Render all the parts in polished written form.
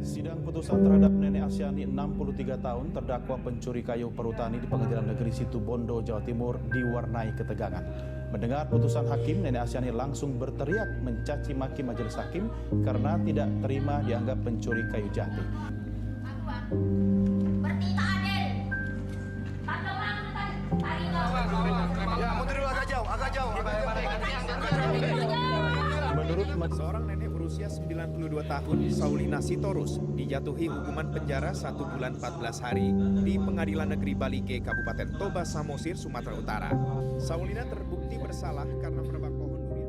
Sidang putusan terhadap Nenek Asyani 63 tahun terdakwa pencuri kayu perhutani di Pengadilan Negeri Situbondo, Jawa Timur diwarnai ketegangan. Mendengar putusan hakim, Nenek Asyani langsung berteriak mencaci maki majelis hakim karena tidak terima dianggap pencuri kayu jati. Menurut seorang nenek berusia 92 tahun, Saulina Sitorus, dijatuhi hukuman penjara 1 bulan 14 hari di Pengadilan Negeri Balige, Kabupaten Toba Samosir, Sumatera Utara. Saulina terbukti bersalah karena menebang pohon durian.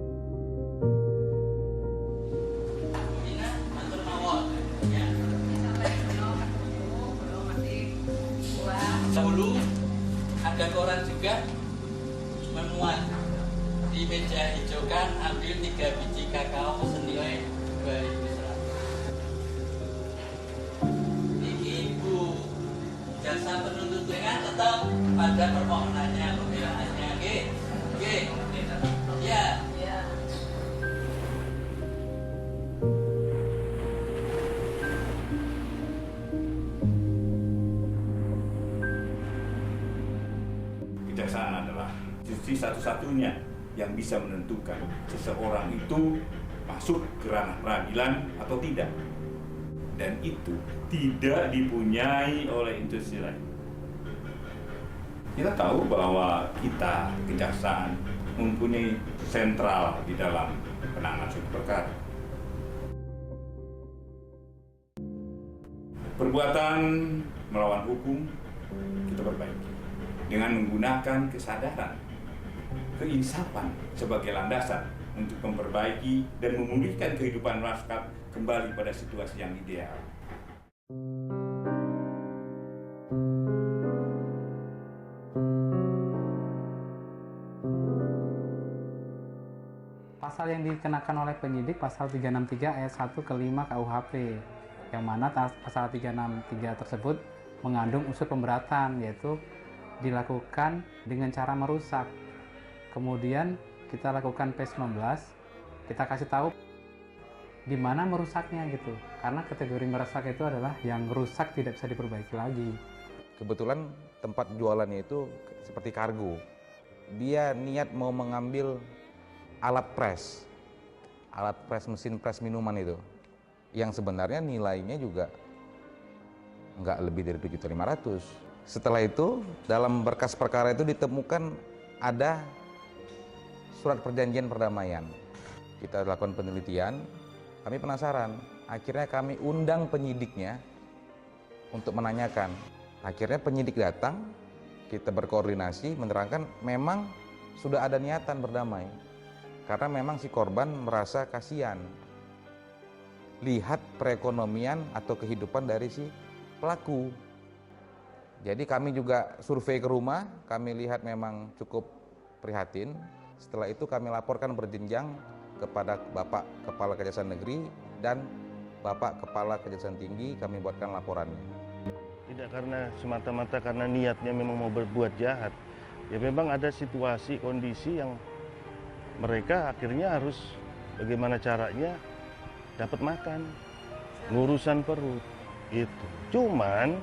Dahulu ada koran juga memuat di meja hijau kan, ambil 3 biji kakao senilai 2.100. Ini Ibu jasa penuntut dengan tetap pada permohonannya, pembelaannya. Oke. Ya. Kejaksaan adalah institusi satu-satunya yang bisa menentukan seseorang itu masuk ke ranah peradilan atau tidak. Dan itu tidak dipunyai oleh institusi lain. Kita tahu bahwa kita, kejaksaan, mempunyai sentral di dalam penanganan suatu perkara. Perbuatan melawan hukum kita perbaiki dengan menggunakan kesadaran, keinsapan sebagai landasan untuk memperbaiki dan memulihkan kehidupan masyarakat kembali pada situasi yang ideal. Pasal yang dikenakan oleh penyidik pasal 363 ayat 1 ke 5 KUHP, yang mana pasal 363 tersebut mengandung unsur pemberatan, yaitu dilakukan dengan cara merusak. Kemudian kita lakukan P19, kita kasih tahu di mana merusaknya gitu. Karena kategori merusak itu adalah yang rusak tidak bisa diperbaiki lagi. Kebetulan tempat jualannya itu seperti kargo. Dia niat mau mengambil alat press mesin press minuman itu, yang sebenarnya nilainya juga nggak lebih dari 7.500. Setelah itu, dalam berkas perkara itu ditemukan ada surat perjanjian perdamaian. Kita lakukan penelitian, kami penasaran. Akhirnya kami undang penyidiknya untuk menanyakan. Akhirnya penyidik datang, kita berkoordinasi, menerangkan memang sudah ada niatan berdamai. Karena memang si korban merasa kasihan lihat perekonomian atau kehidupan dari si pelaku. Jadi kami juga survei ke rumah, kami lihat memang cukup prihatin. Setelah itu kami laporkan berjenjang kepada Bapak Kepala Kejaksaan Negeri dan Bapak Kepala Kejaksaan Tinggi, kami buatkan laporannya. Tidak karena semata-mata karena niatnya memang mau berbuat jahat. Ya memang ada situasi, kondisi yang mereka akhirnya harus bagaimana caranya dapat makan, ngurusan perut, itu. Cuman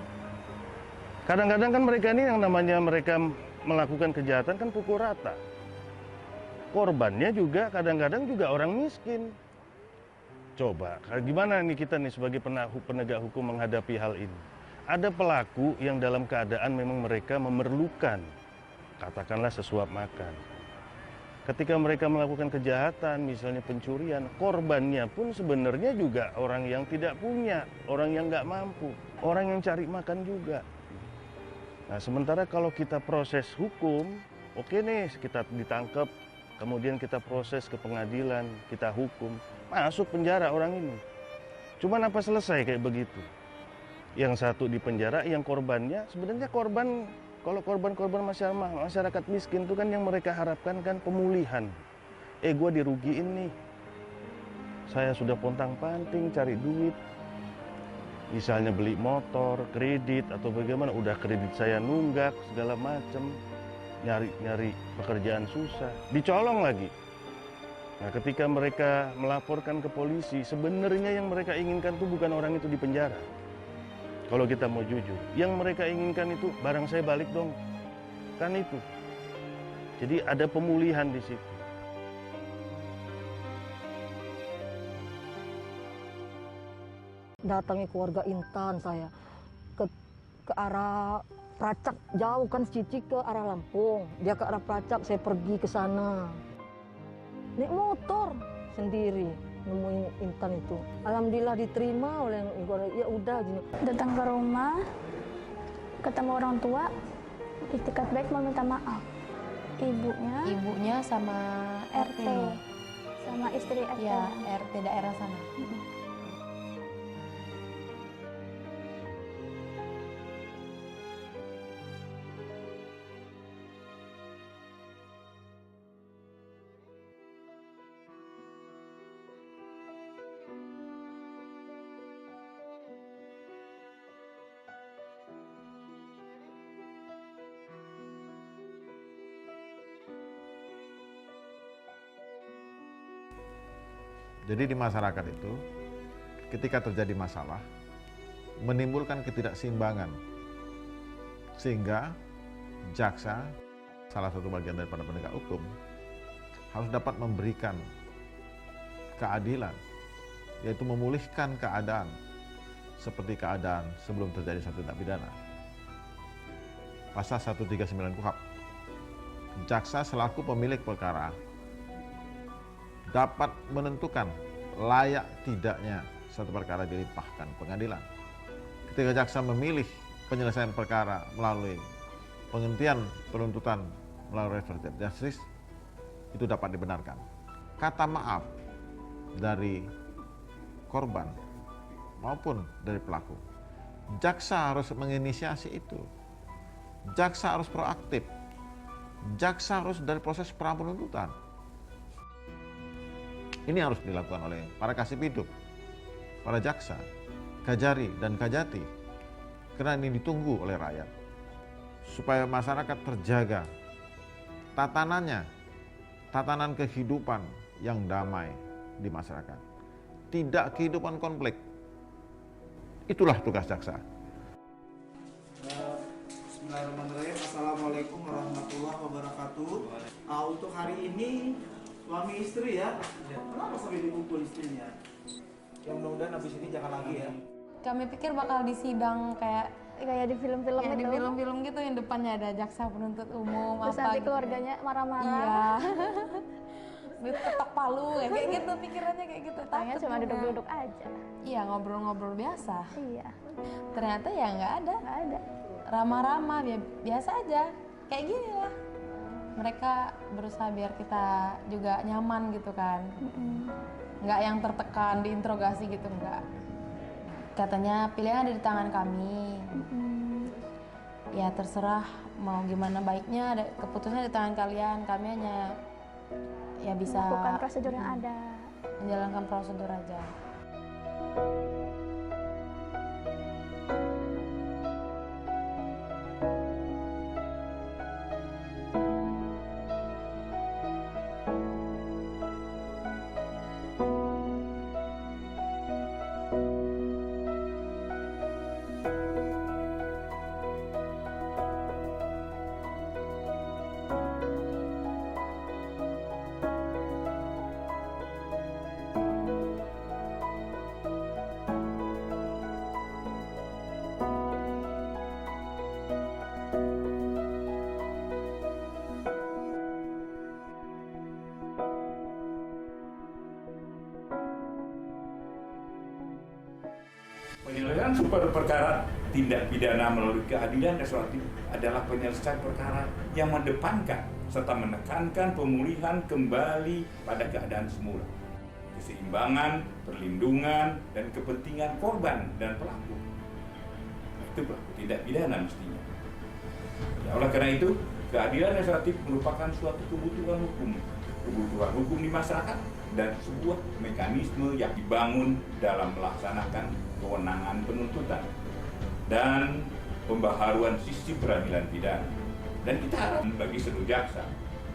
kadang-kadang kan mereka ini yang namanya mereka melakukan kejahatan kan pukul rata. Korbannya juga kadang-kadang juga orang miskin. Coba, gimana nih kita nih sebagai penegak hukum menghadapi hal ini? Ada pelaku yang dalam keadaan memang mereka memerlukan, katakanlah sesuap makan. Ketika mereka melakukan kejahatan, misalnya pencurian, korbannya pun sebenarnya juga orang yang tidak punya, orang yang nggak mampu, orang yang cari makan juga. Nah, sementara kalau kita proses hukum, oke nih, kita ditangkap, kemudian kita proses ke pengadilan, kita hukum, masuk penjara orang ini. Cuman apa selesai kayak begitu? Yang satu di penjara, yang korbannya, sebenarnya korban, kalau korban-korban masyarakat miskin itu kan yang mereka harapkan kan pemulihan. Gue dirugiin nih, saya sudah pontang-panting cari duit, misalnya beli motor, kredit atau bagaimana, udah kredit saya nunggak segala macam, nyari pekerjaan susah, dicolong lagi. Nah, ketika mereka melaporkan ke polisi, sebenarnya yang mereka inginkan itu bukan orang itu di penjara. Kalau kita mau jujur, yang mereka inginkan itu barang saya balik dong. Kan itu. Jadi ada pemulihan di situ. Datangi keluarga Intan saya ke arah Pracak, jauh kan Cici ke arah Lampung, dia ke arah Pracak, saya pergi ke sana. Naik motor sendiri nemuin Intan itu. Alhamdulillah diterima oleh ya udah gini. Datang ke rumah, ketemu orang tua, istiqat baik mau minta maaf. Ibunya sama RT, sama istri RT. Ya, RT daerah sana. Jadi di masyarakat itu, ketika terjadi masalah, menimbulkan ketidakseimbangan. Sehingga jaksa, salah satu bagian daripada penegak hukum, harus dapat memberikan keadilan, yaitu memulihkan keadaan seperti keadaan sebelum terjadi suatu tindak pidana. Pasal 139 KUHP. Jaksa selaku pemilik perkara dapat menentukan layak tidaknya satu perkara dilimpahkan pengadilan. Ketika jaksa memilih penyelesaian perkara melalui penghentian penuntutan melalui restoratif justice, itu dapat dibenarkan. Kata maaf dari korban maupun dari pelaku, jaksa harus menginisiasi itu. Jaksa harus proaktif. Jaksa harus dari proses pra penuntutan. Ini harus dilakukan oleh para kasih hidup, para jaksa, kajari dan kajati, karena ini ditunggu oleh rakyat, supaya masyarakat terjaga tatanannya, tatanan kehidupan yang damai di masyarakat, tidak kehidupan konflik. Itulah tugas jaksa. Bismillahirrahmanirrahim. Assalamualaikum warahmatullahi wabarakatuh. Untuk hari ini suami istri ya. Kenapa sampai dipukul istrinya? Ya mudah-mudahan habis ini jangan lagi ya. Kami pikir bakal disidang kayak di film-film ya, gitu. di film-film gitu yang depannya ada jaksa penuntut umum. Terus nanti keluarganya marah-marah. Iya. Diketok palu kayak gitu, pikirannya kayak gitu. Tanya cuma duduk-duduk aja. Iya, ngobrol-ngobrol biasa. Iya. Ternyata ya nggak ada. Ramah-ramah, biasa aja. Kayak gini lah. Mereka berusaha biar kita juga nyaman gitu kan. Nggak yang tertekan, diinterogasi gitu, nggak. Katanya pilihan ada di tangan kami. Ya terserah mau gimana baiknya, keputusannya di tangan kalian. Kami hanya ya bisa melakukan prosedur yang ada. Menjalankan prosedur aja. Penyelesaian super perkara tindak pidana melalui keadilan restoratif adalah penyelesaian perkara yang mendepankan serta menekankan pemulihan kembali pada keadaan semula. Keseimbangan, perlindungan, dan kepentingan korban dan pelaku. Itu pelaku tindak pidana mestinya. Ya, oleh karena itu, keadilan restoratif merupakan suatu kebutuhan hukum di masyarakat dan sebuah mekanisme yang dibangun dalam melaksanakan kewenangan penuntutan dan pembaharuan sistem peradilan pidana. Dan kita harap bagi seluruh jaksa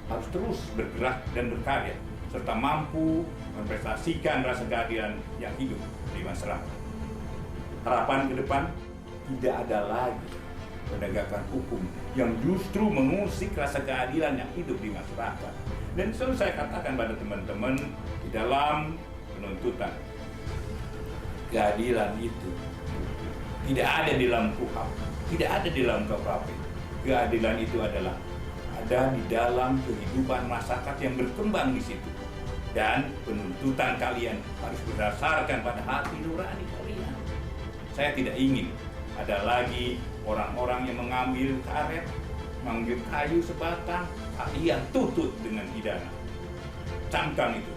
harus terus bergerak dan berkarya serta mampu memprestasikan rasa keadilan yang hidup di masyarakat. Harapan ke depan, tidak ada lagi penegakan hukum yang justru mengusik rasa keadilan yang hidup di masyarakat. Dan selalu saya katakan pada teman-teman di dalam penuntutan, keadilan itu tidak ada di dalam KUHP, tidak ada di dalam KUHP. Keadilan itu adalah ada di dalam kehidupan masyarakat yang berkembang di situ. Dan penuntutan kalian harus berdasarkan pada hati nurani kalian. Saya tidak ingin ada lagi orang-orang yang mengambil karet, mengambil kayu sebatang, kalian tuntut dengan pidana. Camkan itu.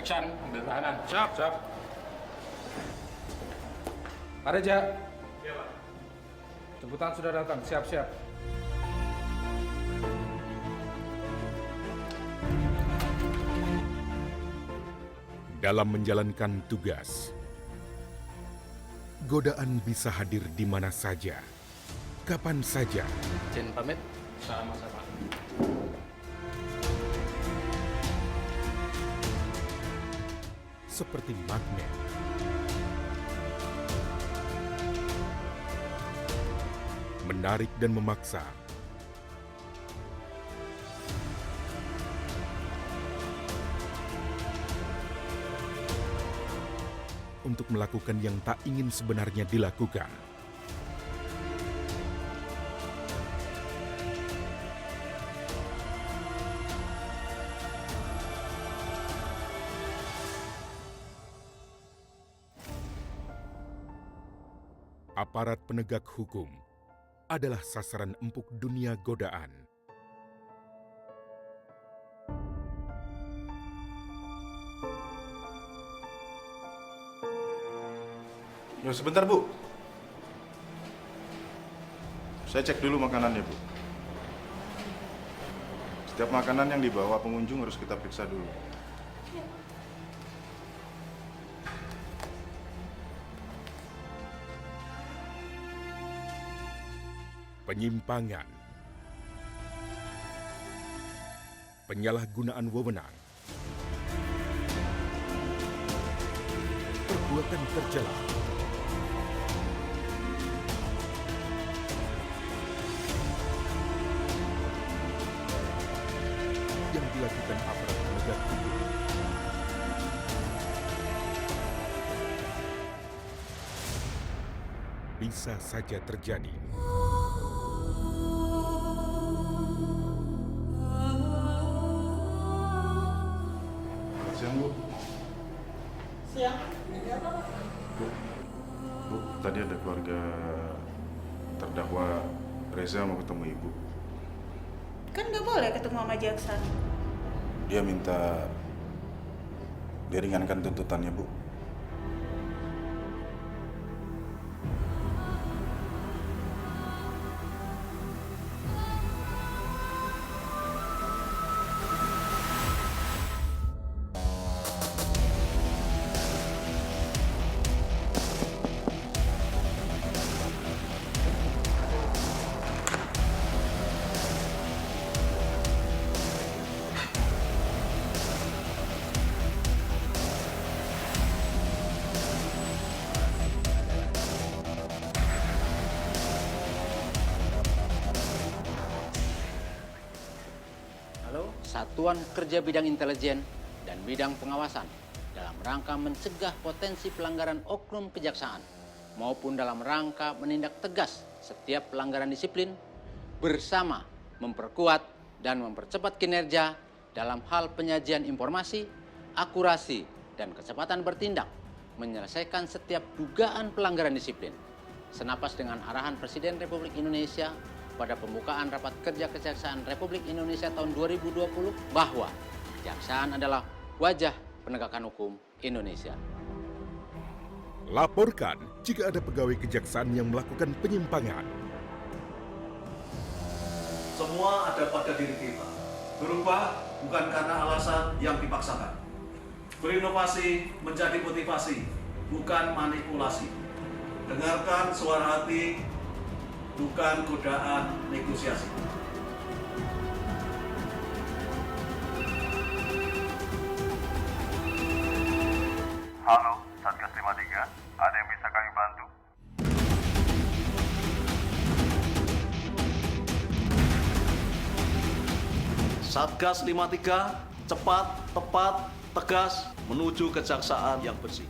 Action, ambil tahanan. Siap. Pak Reja. Iya, Pak. Jemputan sudah datang, siap-siap. Dalam menjalankan tugas, godaan bisa hadir di mana saja, kapan saja. Izin pamit. Sama-sama. Seperti magnet. Menarik dan memaksa. Untuk melakukan yang tak ingin sebenarnya dilakukan. Aparat penegak hukum adalah sasaran empuk dunia godaan. Ya, sebentar, Bu. Saya cek dulu makanannya, Bu. Setiap makanan yang dibawa pengunjung harus kita periksa dulu. Penyimpangan, penyalahgunaan wewenang, perbuatan tercela, yang dilakukan aparat penegak hukum bisa saja terjadi. Siang, Bu. Siang. Bu, tadi ada keluarga terdakwa Reza mau ketemu Ibu. Kan nggak boleh ketemu sama jaksa. Dia minta diringankan tuntutannya, Bu. satuan kerja bidang intelijen dan bidang pengawasan dalam rangka mencegah potensi pelanggaran oknum kejaksaan maupun dalam rangka menindak tegas setiap pelanggaran disiplin bersama memperkuat dan mempercepat kinerja dalam hal penyajian informasi, akurasi, dan kecepatan bertindak menyelesaikan setiap dugaan pelanggaran disiplin. Senapas dengan arahan Presiden Republik Indonesia pada pembukaan Rapat Kerja Kejaksaan Republik Indonesia tahun 2020 bahwa kejaksaan adalah wajah penegakan hukum Indonesia. Laporkan jika ada pegawai kejaksaan yang melakukan penyimpangan. Semua ada pada diri kita. Berubah bukan karena alasan yang dipaksakan. Berinovasi menjadi motivasi, bukan manipulasi. Dengarkan suara hati, bukan godaan negosiasi. Halo, Satgas 53, ada yang bisa kami bantu? Satgas 53, cepat, tepat, tegas, menuju kejaksaan yang bersih.